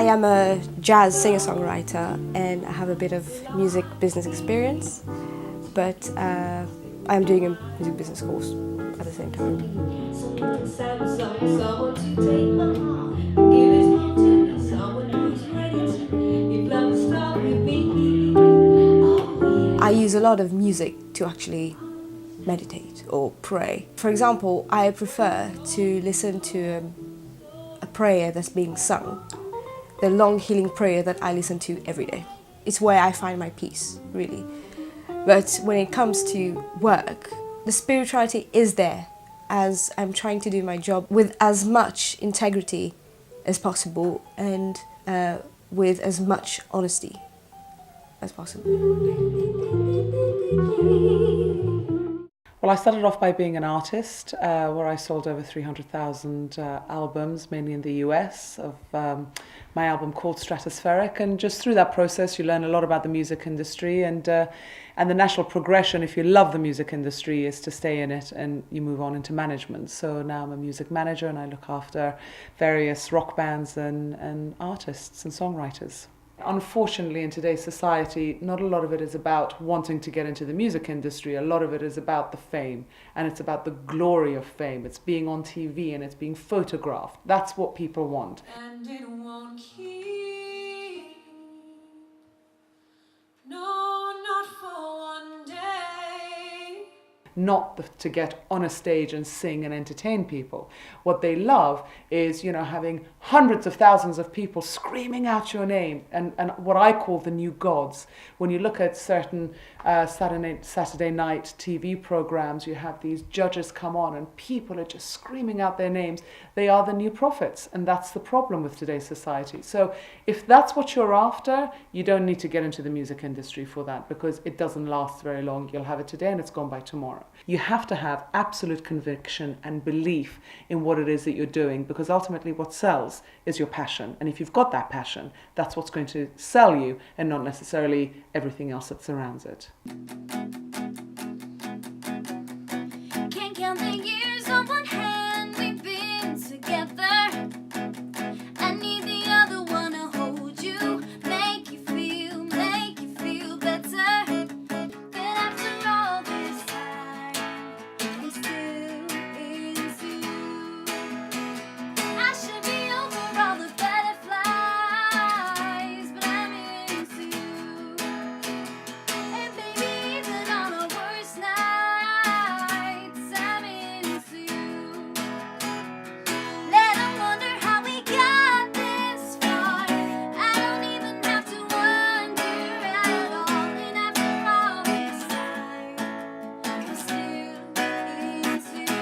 am a jazz singer-songwriter and I have a bit of music business experience, but I'm doing a music business course at the same time. I use a lot of music to actually meditate or pray. For example, I prefer to listen to a prayer that's being sung, the long healing prayer that I listen to every day. It's where I find my peace, really. But when it comes to work, the spirituality is there as I'm trying to do my job with as much integrity as possible and with as much honesty as possible. Well, I started off by being an artist, where I sold over 300,000 albums, mainly in the US, of my album called Stratospheric. And just through that process, you learn a lot about the music industry. And the natural progression, if you love the music industry, is to stay in it and you move on into management. So now I'm a music manager and I look after various rock bands and artists and songwriters. Unfortunately, in today's society, not a lot of it is about wanting to get into the music industry. A lot of it is about the fame, and it's about the glory of fame. It's being on TV and it's being photographed. That's what people want. And it won't keep. No, not for one day. Not to get on a stage and sing and entertain people. What they love is, having hundreds of thousands of people screaming out your name and what I call the new gods. When you look at certain Saturday night TV programs, you have these judges come on and people are just screaming out their names. They are the new prophets, and that's the problem with today's society. So if that's what you're after, you don't need to get into the music industry for that, because it doesn't last very long. You'll have it today and it's gone by tomorrow. You have to have absolute conviction and belief in what it is that you're doing, because ultimately what sells is your passion. And if you've got that passion, that's what's going to sell you, and not necessarily everything else that surrounds it. Can't count the years on one hand we've been together. I need the other one to hold you, make you feel better. But after all this time, I'm still into you. I should be over all the butterflies, but I'm into you. And baby, even on our worst nights, I'm into you. Let 'em wonder how we got this far. I don't even have to wonder at all. And after all this time, I'm still into you.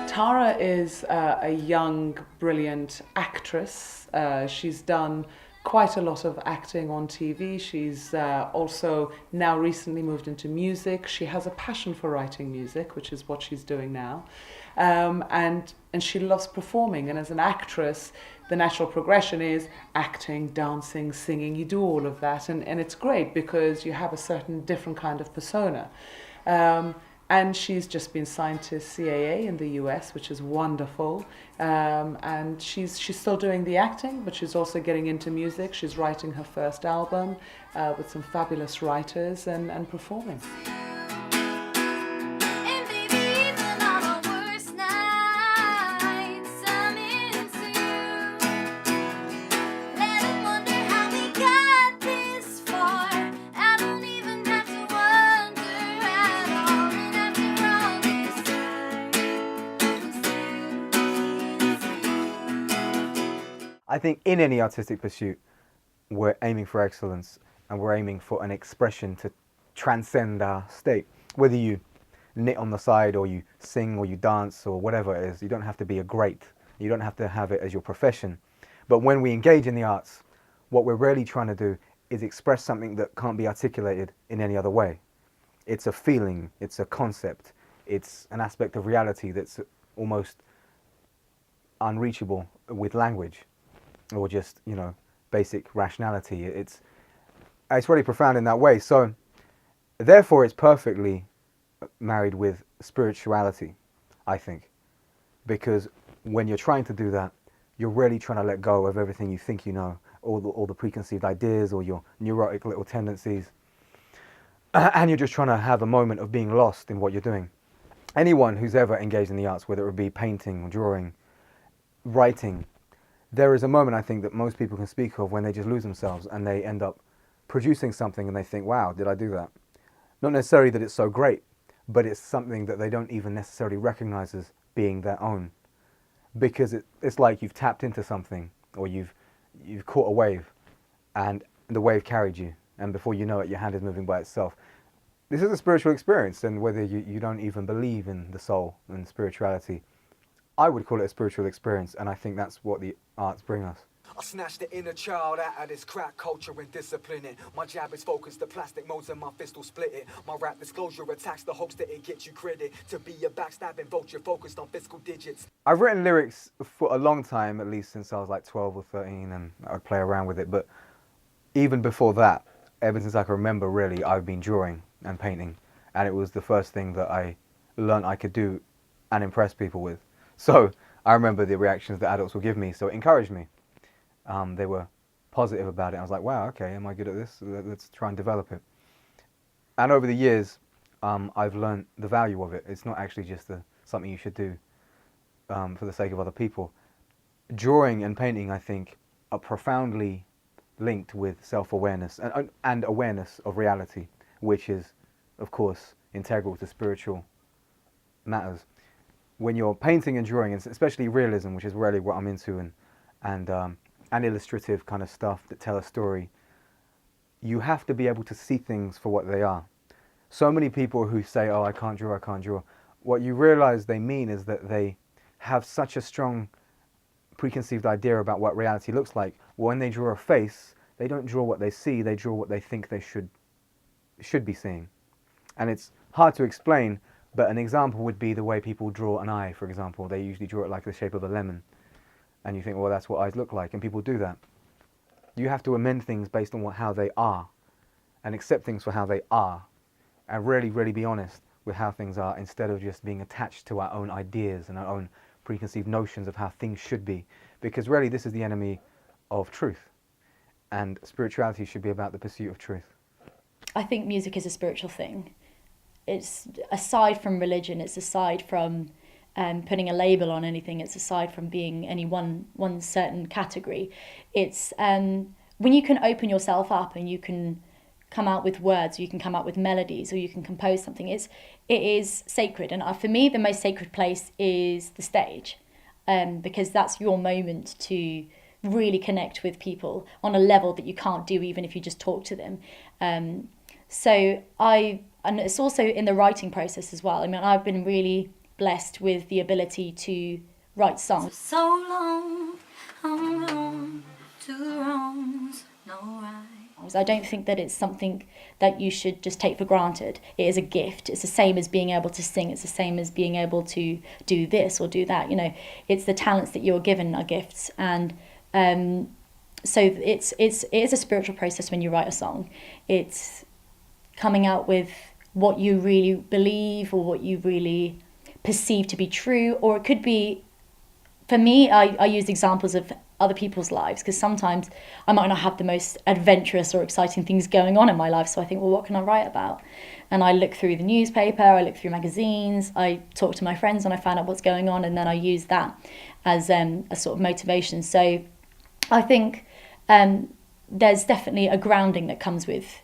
Tara is a young, brilliant actress. She's done quite a lot of acting on TV. She's also now recently moved into music. She has a passion for writing music, which is what she's doing now. And she loves performing. And as an actress, the natural progression is acting, dancing, singing. You do all of that. And it's great because you have a certain different kind of persona. And she's just been signed to CAA in the US, which is wonderful. And she's still doing the acting, but she's also getting into music. She's writing her first album with some fabulous writers and performing. And baby, even on our worst nights, I'm into you. Let 'em wonder how we got this far. I don't even have to wonder at all. And after all this time, I think in any artistic pursuit, we're aiming for excellence and we're aiming for an expression to transcend our state. Whether you knit on the side or you sing or you dance or whatever it is, you don't have to be a great. You don't have to have it as your profession. But when we engage in the arts, what we're really trying to do is express something that can't be articulated in any other way. It's a feeling, it's a concept, it's an aspect of reality that's almost unreachable with language or just, basic rationality. It's really profound in that way. So therefore it's perfectly married with spirituality, I think, because when you're trying to do that, you're really trying to let go of everything you think you know, all the preconceived ideas or your neurotic little tendencies, and you're just trying to have a moment of being lost in what you're doing. Anyone who's ever engaged in the arts, whether it be painting, drawing, writing, there is a moment I think that most people can speak of when they just lose themselves and they end up producing something and they think, wow, did I do that? Not necessarily that it's so great, but it's something that they don't even necessarily recognize as being their own, because it's like you've tapped into something, or you've caught a wave and the wave carried you, and before you know it, your hand is moving by itself. This is a spiritual experience, and whether you don't even believe in the soul and spirituality, I would call it a spiritual experience, and I think that's what the arts bring us. I snatched the inner child out of this crack culture and discipline it. My jab is focused, the plastic molds in my fist will split it. My rap disclosure attacks the hopes that it gets you credit. To be a backstabbing vulture focused on fiscal digits. I've written lyrics for a long time, at least since I was like 12 or 13, and I'd play around with it. But even before that, ever since I can remember, really, I've been drawing and painting. And it was the first thing that I learned I could do and impress people with. So I remember the reactions that adults would give me, so it encouraged me. They were positive about it. I was like, wow, okay, am I good at this? Let's try and develop it. And over the years, I've learned the value of it. It's not actually just something you should do for the sake of other people. Drawing and painting, I think, are profoundly linked with self-awareness and awareness of reality, which is, of course, integral to spiritual matters. When you're painting and drawing, and especially realism, which is really what I'm into, and illustrative kind of stuff that tell a story, you have to be able to see things for what they are. So many people who say, oh, I can't draw, what you realize they mean is that they have such a strong preconceived idea about what reality looks like. When they draw a face, they don't draw what they see, they draw what they think they should be seeing. And it's hard to explain, but an example would be the way people draw an eye, for example. They usually draw it like the shape of a lemon. And you think, well, that's what eyes look like, and people do that. You have to amend things based on how they are, and accept things for how they are, and really, really be honest with how things are, instead of just being attached to our own ideas and our own preconceived notions of how things should be. Because really, this is the enemy of truth, and spirituality should be about the pursuit of truth. I think music is a spiritual thing. It's aside from religion, it's aside from putting a label on anything, it's aside from being any one certain category. It's when you can open yourself up and you can come out with words, or you can come out with melodies, or you can compose something. It is sacred, and for me, the most sacred place is the stage, because that's your moment to really connect with people on a level that you can't do even if you just talk to them. And it's also in the writing process as well. I mean, I've been really blessed with the ability to write songs. So long, I'm gone to the wrongs, no right. I don't think that it's something that you should just take for granted. It is a gift. It's the same as being able to sing. It's the same as being able to do this or do that. You know, it's the talents that you're given are gifts, and so it is a spiritual process when you write a song. It's coming out with what you really believe or what you really perceive to be true, or it could be, for me, I use examples of other people's lives, because sometimes I might not have the most adventurous or exciting things going on in my life, so I think, well, what can I write about? And I look through the newspaper, I look through magazines, I talk to my friends and I find out what's going on, and then I use that as a sort of motivation. So I think there's definitely a grounding that comes with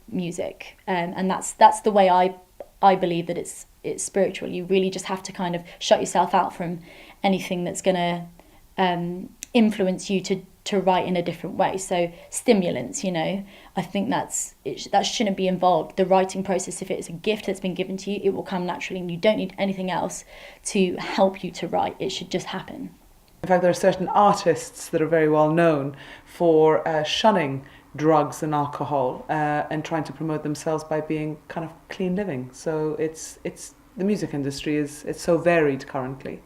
music, and that's the way I believe that it's spiritual. You really just have to kind of shut yourself out from anything that's going to influence you to write in a different way. So stimulants, you know, I think that shouldn't be involved. The writing process, if it's a gift that's been given to you, it will come naturally, and you don't need anything else to help you to write. It should just happen. In fact, there are certain artists that are very well known for shunning drugs and alcohol and trying to promote themselves by being kind of clean living. So it's the music industry it's so varied currently.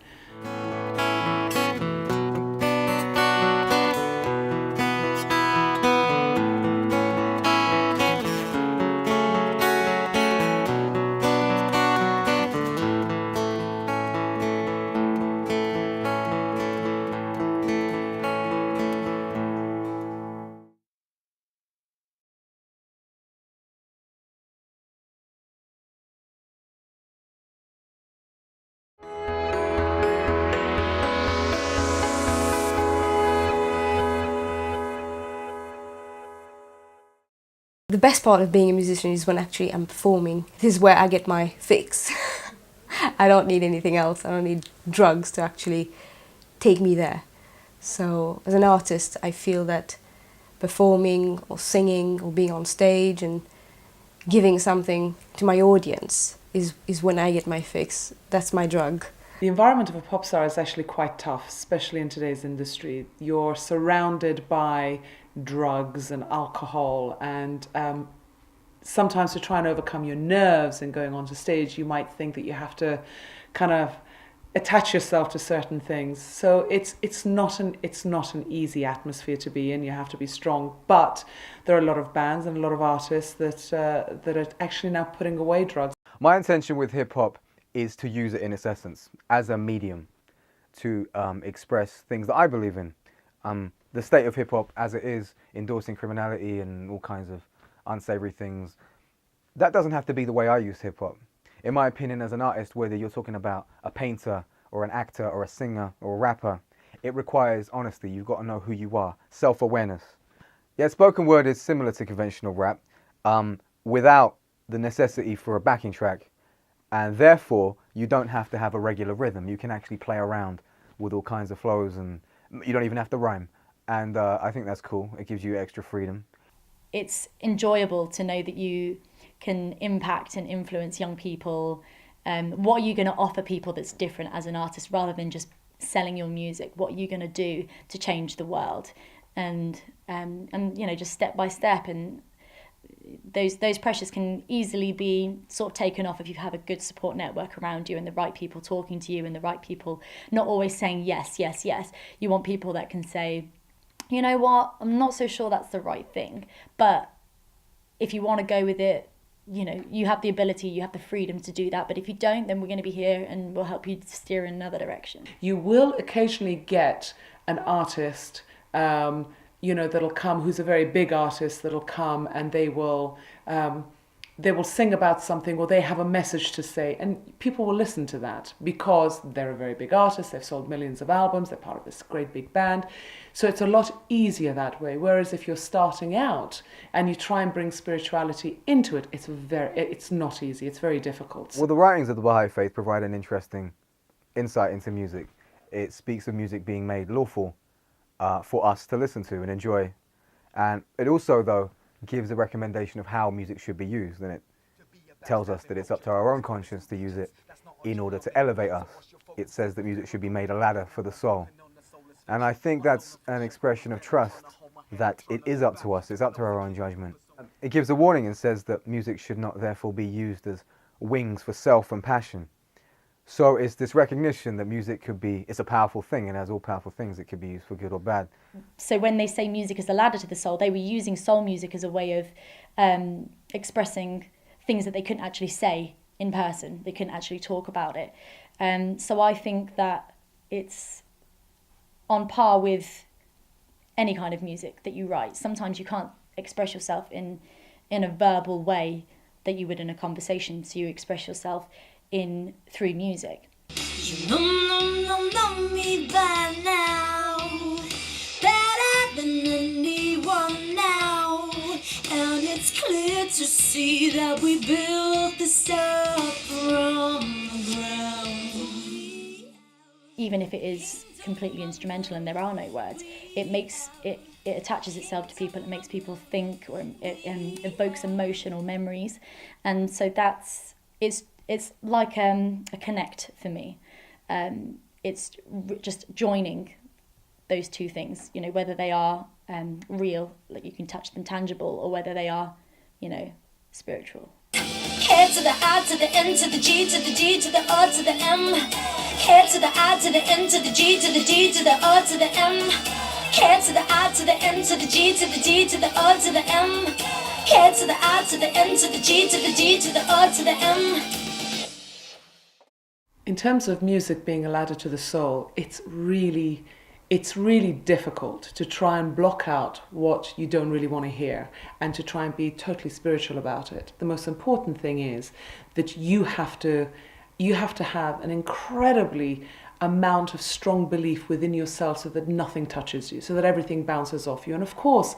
The best part of being a musician is when actually I'm performing. This is where I get my fix. I don't need anything else. I don't need drugs to actually take me there. So as an artist, I feel that performing or singing or being on stage and giving something to my audience is when I get my fix. That's my drug. The environment of a pop star is actually quite tough, especially in today's industry. You're surrounded by drugs and alcohol, and sometimes to try and overcome your nerves and going onto stage, you might think that you have to kind of attach yourself to certain things. So it's not an easy atmosphere to be in. You have to be strong. But there are a lot of bands and a lot of artists that are actually now putting away drugs. My intention with hip hop is to use it in its essence as a medium to express things that I believe in. The state of hip hop as it is, endorsing criminality and all kinds of unsavory things, that doesn't have to be the way I use hip hop. In my opinion, as an artist, whether you're talking about a painter or an actor or a singer or a rapper, it requires honesty. You've got to know who you are, self-awareness. Yeah, spoken word is similar to conventional rap, without the necessity for a backing track, and therefore you don't have to have a regular rhythm. You can actually play around with all kinds of flows, and you don't even have to rhyme. And I think that's cool. It gives you extra freedom. It's enjoyable to know that you can impact and influence young people. What are you going to offer people that's different as an artist, rather than just selling your music? What are you going to do to change the world? And you know, just step by step. And those pressures can easily be sort of taken off if you have a good support network around you and the right people talking to you and the right people not always saying yes, yes, yes. You want people that can say, you know what, I'm not so sure that's the right thing, but if you want to go with it, you know, you have the ability, you have the freedom to do that. But if you don't, then we're going to be here and we'll help you steer in another direction. You will occasionally get an artist, you know, that'll come, who's a very big artist, that'll come and they will sing about something, or they have a message to say, and people will listen to that because they're a very big artist, they've sold millions of albums, they're part of this great big band. So it's a lot easier that way. Whereas if you're starting out and you try and bring spirituality into it, it's not easy, it's very difficult. Well, the writings of the Baha'i Faith provide an interesting insight into music. It speaks of music being made lawful for us to listen to and enjoy. And it also, though, gives a recommendation of how music should be used, and it tells us that it's up to our own conscience to use it in order to elevate us. It says that music should be made a ladder for the soul. And I think that's an expression of trust, that it is up to us, it's up to our own judgment. It gives a warning and says that music should not therefore be used as wings for self and passion. So it's this recognition that music it's a powerful thing, and as all powerful things, it could be used for good or bad. So when they say music is a ladder to the soul, they were using soul music as a way of expressing things that they couldn't actually say in person. They couldn't actually talk about it. So I think that it's on par with any kind of music that you write. Sometimes you can't express yourself in a verbal way that you would in a conversation, so you express yourself through music. You know me by now, better than anyone now, and it's clear to see that we built this up from the ground. Even if it is completely instrumental and there are no words, it attaches itself to people, it makes people think, or it evokes emotion or memories, and so it's like a connect for me. It's just joining those two things, you know, whether they are real, like you can touch them, tangible, or whether they are, you know, spiritual. K to the I to the N to the G to the D to the O to the M. K to the I to the N to the G to the D to the O to the M. K to the I to the N to the G to the D to the O to the M. K to the I to the N to the G to the D to the O to the M. In terms of music being a ladder to the soul, it's really difficult to try and block out what you don't really want to hear and to try and be totally spiritual about it. The most important thing is that you have to have an incredibly amount of strong belief within yourself so that nothing touches you, so that everything bounces off you. And of course,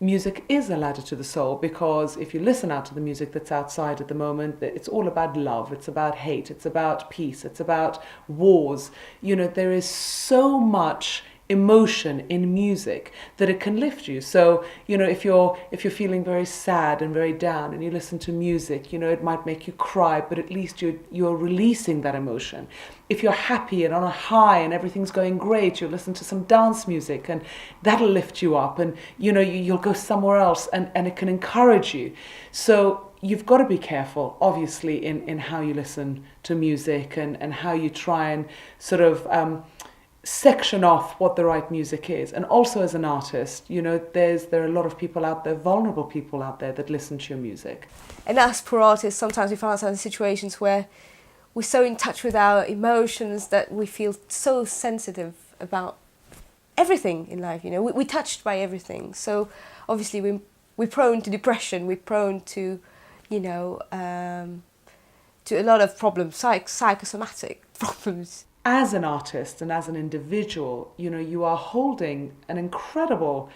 music is a ladder to the soul, because if you listen out to the music that's outside at the moment, it's all about love, it's about hate, it's about peace, it's about wars. You know, there is so much emotion in music that it can lift you. So, you know, if you're feeling very sad and very down and you listen to music, you know, it might make you cry, but at least you're releasing that emotion. If you're happy and on a high and everything's going great, you'll listen to some dance music and that'll lift you up, and you know, you'll go somewhere else and it can encourage you. So you've got to be careful, obviously, in how you listen to music and how you try and sort of section off what the right music is. And also as an artist, you know, there are a lot of people out there, vulnerable people out there, that listen to your music. And us poor artists, sometimes we find ourselves in situations where we're so in touch with our emotions that we feel so sensitive about everything in life. You know, we're touched by everything. So obviously we're prone to depression, we're prone to, you know, to a lot of problems, psychosomatic problems. As an artist and as an individual, you know, you are holding an incredible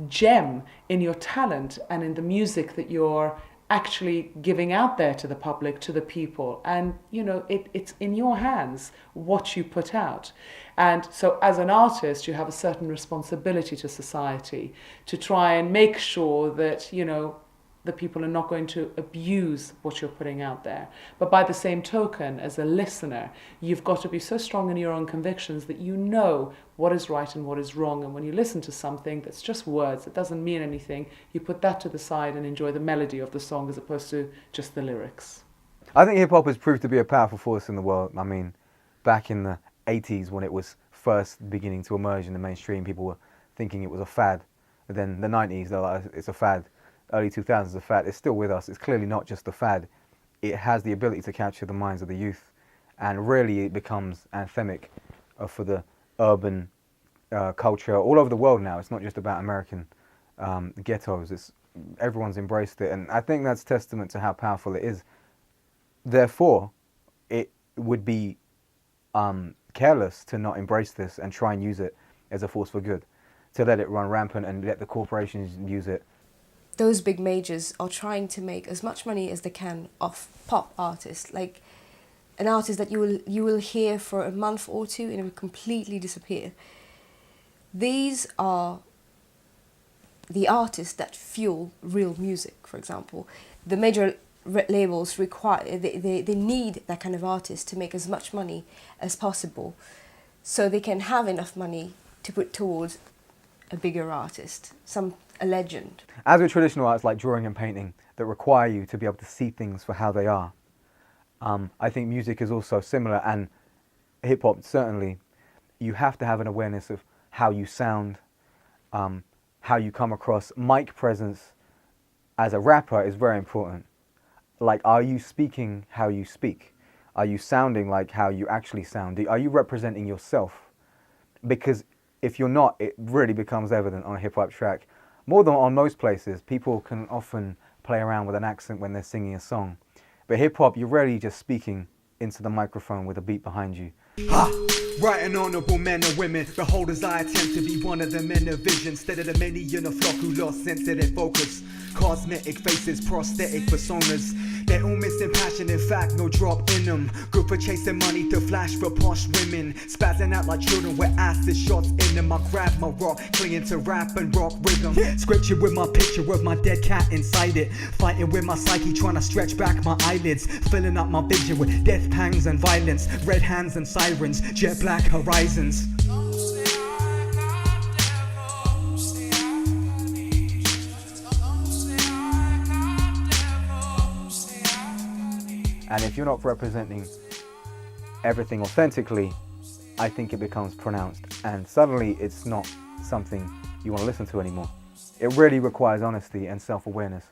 gem in your talent and in the music that you're actually giving out there to the public, to the people. And, you know, it's in your hands what you put out. And so as an artist, you have a certain responsibility to society to try and make sure that, you know, the people are not going to abuse what you're putting out there. But by the same token, as a listener, you've got to be so strong in your own convictions that you know what is right and what is wrong. And when you listen to something that's just words, it doesn't mean anything, you put that to the side and enjoy the melody of the song as opposed to just the lyrics. I think hip-hop has proved to be a powerful force in the world. I mean, back in the 80s when it was first beginning to emerge in the mainstream, people were thinking it was a fad. But then the 90s, they're like, it's a fad. Early 2000s, a fad. It's still with us. It's clearly not just a fad. It has the ability to capture the minds of the youth, and really it becomes anthemic for the urban culture all over the world now. It's not just about American ghettos. Everyone's embraced it, and I think that's testament to how powerful it is. Therefore, it would be careless to not embrace this and try and use it as a force for good, to let it run rampant and let the corporations use it. Those big majors are trying to make as much money as they can off pop artists, like an artist that you will hear for a month or two and it will completely disappear. These are the artists that fuel real music, for example. The major labels require, they need that kind of artist to make as much money as possible so they can have enough money to put towards a bigger artist, a legend. As with traditional arts like drawing and painting that require you to be able to see things for how they are, I think music is also similar, and hip-hop certainly. You have to have an awareness of how you sound, how you come across. Mic presence as a rapper is very important. Like, are you speaking how you speak? Are you sounding like how you actually sound? Are you representing yourself? Because if you're not, it really becomes evident on a hip-hop track. More than on most places, people can often play around with an accent when they're singing a song. But hip-hop, you're rarely just speaking into the microphone with a beat behind you. Ha! Right and honourable men and women, behold as I attempt to be one of them in a vision, instead of the many in a flock who lost sense of their focus. Cosmetic faces, prosthetic personas, they're all missing passion, in fact no drop in them. Good for chasing money to flash for posh women, spazzing out like children with acid shots in them. I grab my rock, clinging to rap and rock rhythm. Scripture with my picture of my dead cat inside it, fighting with my psyche, trying to stretch back my eyelids, filling up my vision with death pangs and violence, red hands and sirens, jet black horizons. And if you're not representing everything authentically, I think it becomes pronounced, and suddenly it's not something you want to listen to anymore. It really requires honesty and self-awareness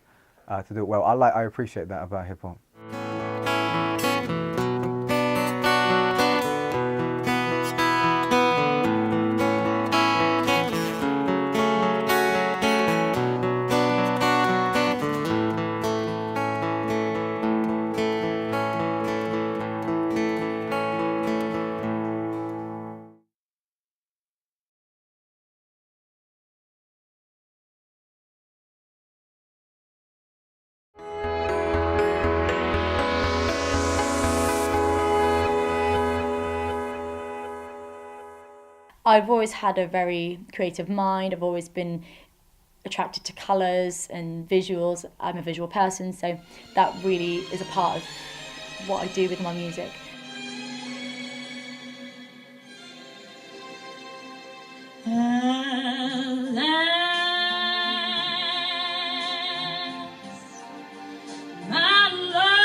to do it well. I appreciate that about hip-hop. I've always had a very creative mind. I've always been attracted to colours and visuals. I'm a visual person, so that really is a part of what I do with my music. My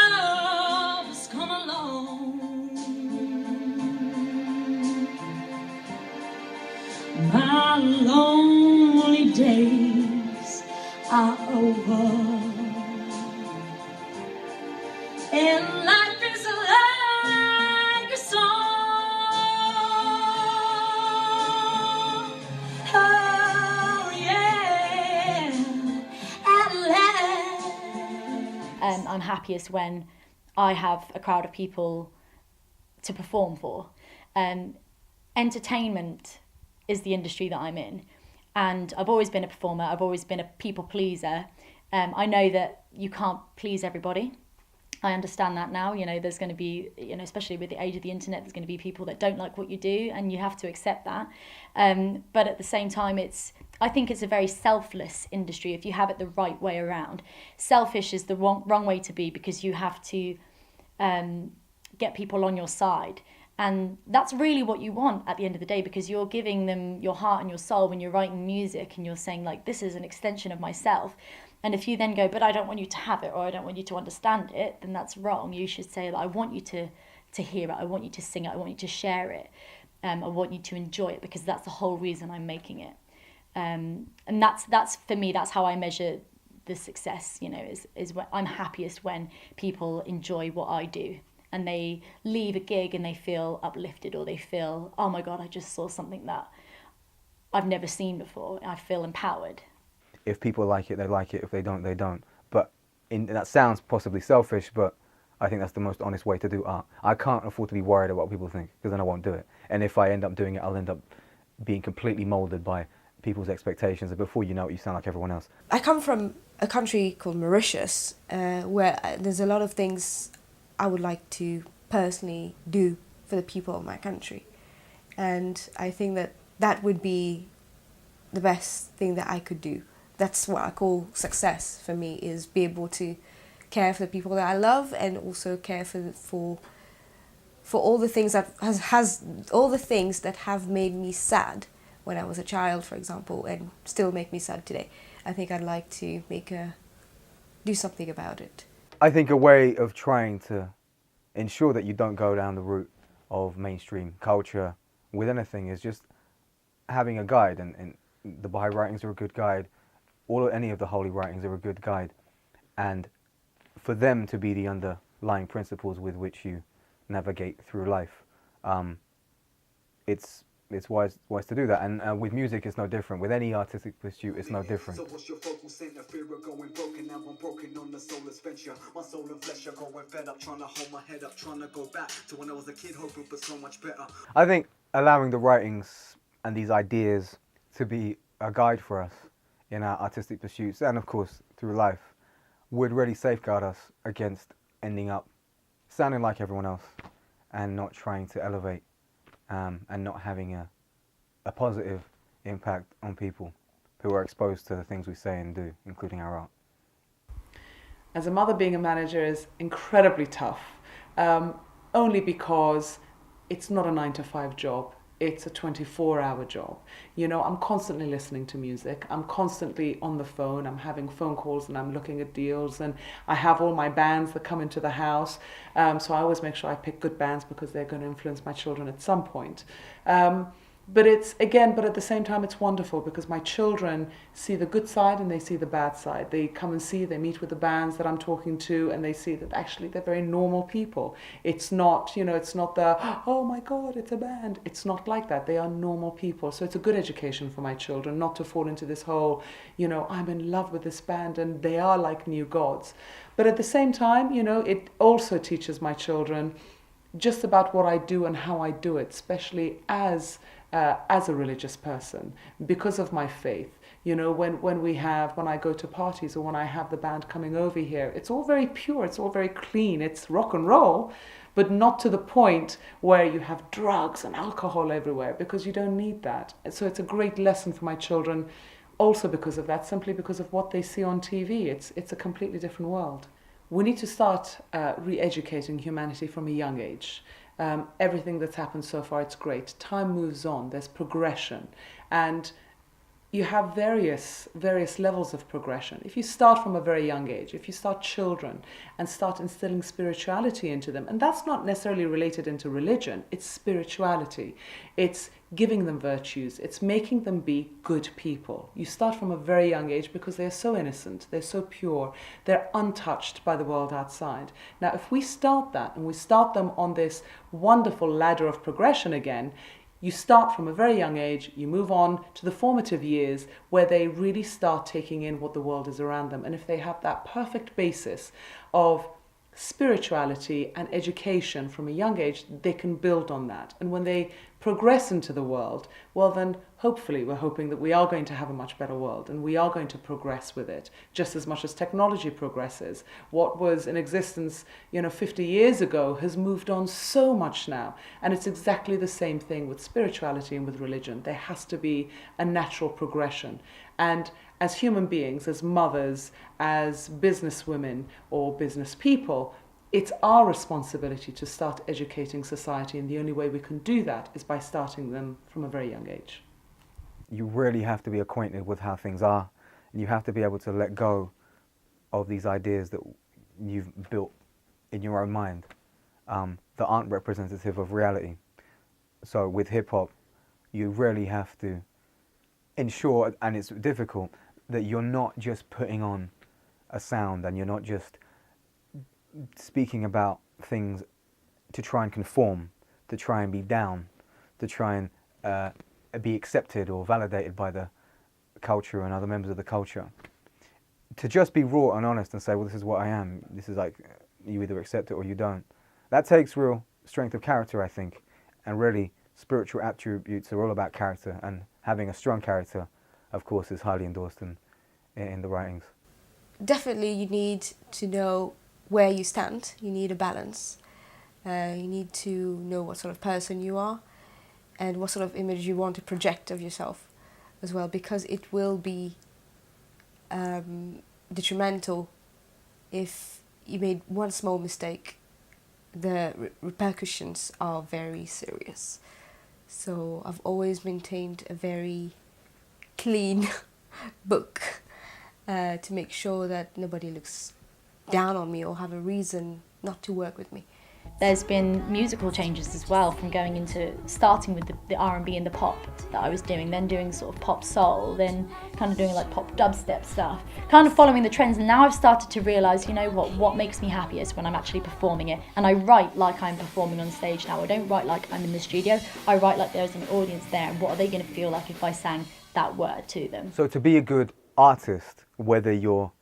love has come along. My lonely days are over, and life is like a song. Oh yeah, at last. I'm happiest when I have a crowd of people to perform for. Entertainment is the industry that I'm in, and I've always been a performer. I've always been a people pleaser. I know that you can't please everybody. I understand that now. You know, there's going to be, you know, especially with the age of the internet, there's going to be people that don't like what you do, and you have to accept that. But at the same time, I think it's a very selfless industry if you have it the right way around. Selfish is the wrong way to be, because you have to get people on your side. And that's really what you want at the end of the day, because you're giving them your heart and your soul when you're writing music, and you're saying, like, this is an extension of myself. And if you then go, but I don't want you to have it, or I don't want you to understand it, then that's wrong. You should say, I want you to hear it, I want you to sing it, I want you to share it, I want you to enjoy it, because that's the whole reason I'm making it. And that's for me, that's how I measure the success, you know, is when I'm happiest when people enjoy what I do, and they leave a gig and they feel uplifted, or they feel, oh my God, I just saw something that I've never seen before. I feel empowered. If people like it, they like it. If they don't, they don't. But that sounds possibly selfish, but I think that's the most honest way to do art. I can't afford to be worried about what people think, because then I won't do it. And if I end up doing it, I'll end up being completely molded by people's expectations, and before you know it, you sound like everyone else. I come from a country called Mauritius, where there's a lot of things I would like to personally do for the people of my country. And I think that would be the best thing that I could do. That's what I call success for me, is be able to care for the people that I love, and also care for all the things that all the things that have made me sad when I was a child, for example, and still make me sad today. I think I'd like to do something about it. I think a way of trying to ensure that you don't go down the route of mainstream culture with anything is just having a guide, and the Baha'i writings are a good guide. Any of the holy writings are a good guide, and for them to be the underlying principles with which you navigate through life, it's wise to do that. And with music, it's no different. With any artistic pursuit, it's no different. So what's your focal center? Fear of going broken. Now I'm broken on the soulless venture. My soul and flesh are going fed up, trying to hold my head up, trying to go back to when I was a kid, hoping for so much better. I think allowing the writings and these ideas to be a guide for us in our artistic pursuits, and of course through life, would really safeguard us against ending up sounding like everyone else, and not trying to elevate, and not having a positive impact on people who are exposed to the things we say and do, including our art. As a mother, being a manager is incredibly tough, only because it's not a 9-to-5 job. It's a 24-hour job. You know, I'm constantly listening to music. I'm constantly on the phone. I'm having phone calls, and I'm looking at deals, and I have all my bands that come into the house. So I always make sure I pick good bands, because they're going to influence my children at some point. But at the same time, it's wonderful, because my children see the good side and they see the bad side. They come and they meet with the bands that I'm talking to, and they see that actually they're very normal people. It's not, it's not the, oh my God, it's a band. It's not like that. They are normal people. So it's a good education for my children, not to fall into this whole, I'm in love with this band and they are like new gods. But at the same time, it also teaches my children just about what I do and how I do it, especially as a religious person, because of my faith. You know, when I go to parties or when I have the band coming over here, it's all very pure, it's all very clean, it's rock and roll, but not to the point where you have drugs and alcohol everywhere, because you don't need that. And so it's a great lesson for my children also because of that, simply because of what they see on TV. It's a completely different world. We need to start re-educating humanity from a young age. Everything that's happened so far, it's great. Time moves on, there's progression, and you have various levels of progression. If you start from a very young age, if you start children and start instilling spirituality into them, and that's not necessarily related into religion, it's spirituality. It's giving them virtues, it's making them be good people. You start from a very young age because they're so innocent, they're so pure, they're untouched by the world outside. Now, if we start that and we start them on this wonderful ladder of progression again, you start from a very young age, you move on to the formative years where they really start taking in what the world is around them. And if they have that perfect basis of spirituality and education from a young age, they can build on that. And when they progress into the world, well then hopefully we're hoping that we are going to have a much better world and we are going to progress with it just as much as technology progresses. What was in existence 50 years ago has moved on so much now, and it's exactly the same thing with spirituality and with religion. There has to be a natural progression, and as human beings, as mothers, as businesswomen or business people, it's our responsibility to start educating society, and the only way we can do that is by starting them from a very young age. You really have to be acquainted with how things are, and you have to be able to let go of these ideas that you've built in your own mind that aren't representative of reality. So with hip-hop, you really have to ensure, and it's difficult, that you're not just putting on a sound and you're not just speaking about things to try and conform, to try and be down, to try and be accepted or validated by the culture and other members of the culture. To just be raw and honest and say, well, this is what I am, this is like, you either accept it or you don't. That takes real strength of character, I think, and really spiritual attributes are all about character, and having a strong character, of course, is highly endorsed in the writings. Definitely you need to know where you stand, you need a balance. You need to know what sort of person you are and what sort of image you want to project of yourself as well, because it will be detrimental if you made one small mistake. The repercussions are very serious. So I've always maintained a very clean book to make sure that nobody looks down on me or have a reason not to work with me. There's been musical changes as well, from going into starting with the R&B and the pop that I was doing, then doing sort of pop soul, then kind of doing like pop dubstep stuff, kind of following the trends. And now I've started to realise, what makes me happiest when I'm actually performing it. And I write like I'm performing on stage now. I don't write like I'm in the studio. I write like there's an audience there, and what are they going to feel like if I sang that word to them. So to be a good artist, whether you're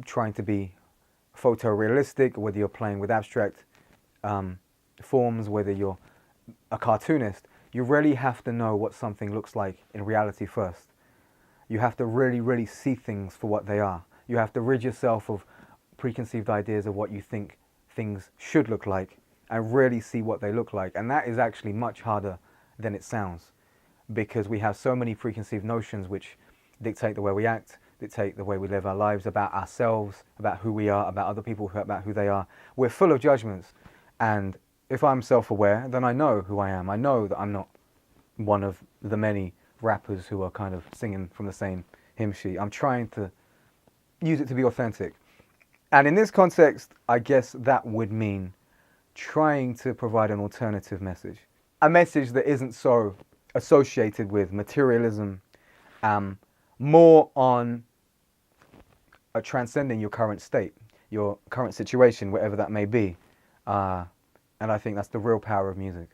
trying to be photorealistic, whether you're playing with abstract forms, whether you're a cartoonist, you really have to know what something looks like in reality first. You have to really, really see things for what they are. You have to rid yourself of preconceived ideas of what you think things should look like and really see what they look like. And that is actually much harder than it sounds, because we have so many preconceived notions which dictate the way we act, dictate the way we live our lives, about ourselves, about who we are, about other people, about who they are. We're full of judgments. And if I'm self-aware, then I know who I am. I know that I'm not one of the many rappers who are kind of singing from the same hymn sheet. I'm trying to use it to be authentic. And in this context, I guess that would mean trying to provide an alternative message. A message that isn't so associated with materialism, more on transcending your current state, your current situation, whatever that may be. And I think that's the real power of music.